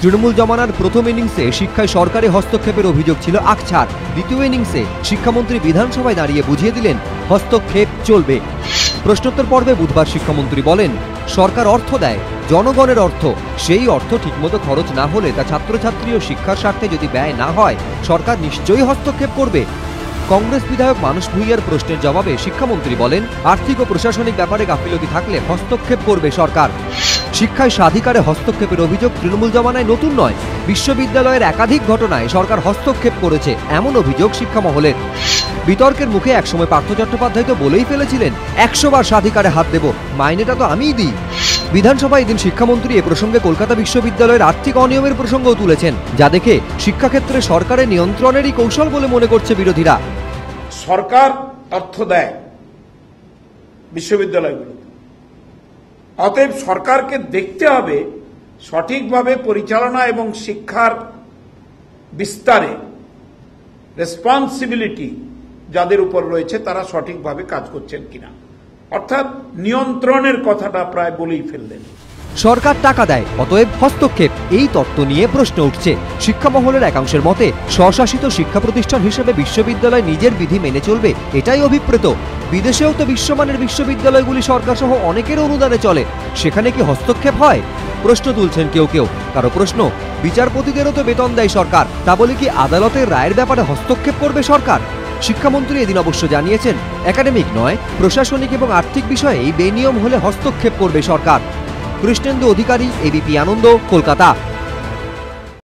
তৃণমূল জমানার প্রথম ইনিংসে শিক্ষায় সরকারি হস্তক্ষেপের অভিযোগ ছিল আকছাড়। দ্বিতীয় ইনিংসে শিক্ষামন্ত্রী বিধানসভায় দাঁড়িয়ে বুঝিয়ে দিলেন হস্তক্ষেপ চলবে। প্রশ্নোত্তর পর্বে বুধবার শিক্ষামন্ত্রী বলেন, সরকার অর্থ দেয়, জনগণের অর্থ, সেই অর্থ ঠিকমতো খরচ না হলে তা ছাত্রছাত্রী ও শিক্ষার স্বার্থে যদি ব্যয় না হয় সরকার নিশ্চয়ই হস্তক্ষেপ করবে। কংগ্রেস বিধায়ক মানস ভূঁইয়ার প্রশ্নের জবাবে শিক্ষামন্ত্রী বলেন, আর্থিক ও প্রশাসনিক ব্যাপারে গাফিলতি থাকলে হস্তক্ষেপ করবে সরকার। শিক্ষায় স্বাধিকারে হস্তক্ষেপের অভিযোগ তৃণমূল জমানায় নতুন নয়। বিশ্ববিদ্যালয়ের একাধিক ঘটনায় সরকার হস্তক্ষেপ করেছে এমন অভিযোগ শিক্ষা মহলের। বিতর্কের মুখে একসময় পার্থ চট্টোপাধ্যায় তো বলেই ফেলেছিলেন, 100 বার স্বাধিকারে হাত দেব, মাইনেটা তো আমিই দিই। বিধানসভায় এদিন শিক্ষামন্ত্রী এ প্রসঙ্গে কলকাতা বিশ্ববিদ্যালয়ের আর্থিক অনিয়মের প্রসঙ্গও তুলেছেন, যা দেখে শিক্ষাক্ষেত্রে সরকারের নিয়ন্ত্রণেরই কৌশল বলে মনে করছে বিরোধীরা। সরকার অর্থ দেয় বিশ্ববিদ্যালয়গুলো, অতএব সরকারকে দেখতে হবে সঠিকভাবে পরিচালনা এবং শিক্ষার বিস্তারে রেসপন্সিবিলিটি যাদের উপর রয়েছে তারা সঠিকভাবে কাজ করছেন কিনা, অর্থাৎ নিয়ন্ত্রণের কথাটা প্রায় বলেই ফেললেন। সরকার টাকা দেয়, অতএব হস্তক্ষেপ, এই তত্ত্ব নিয়ে প্রশ্ন উঠছে। শিক্ষা মহলের একাংশের মতে স্বশাসিত শিক্ষা প্রতিষ্ঠান হিসেবে বিশ্ববিদ্যালয় নিজের বিধি মেনে চলবে, এটাই অভিপ্রেত। বিদেশেও তো বিশ্বমানের বিশ্ববিদ্যালয়গুলি সরকার সহ অনেকের অনুদানে চলে, সেখানে কি হস্তক্ষেপ হয়? প্রশ্ন তুলছেন কেউ কেউ। কারো প্রশ্ন, বিচারপতিদেরও তো বেতন দেয় সরকার, তা বলে কি আদালতের রায়ের ব্যাপারে হস্তক্ষেপ করবে সরকার? শিক্ষামন্ত্রী এদিন অবশ্য জানিয়েছেন, একাডেমিক নয়, প্রশাসনিক এবং আর্থিক বিষয়ে এই বেনিয়ম হলে হস্তক্ষেপ করবে সরকার। কৃষ্ণেন্দু অধিকারী, এবিপি আনন্দ, কলকাতা।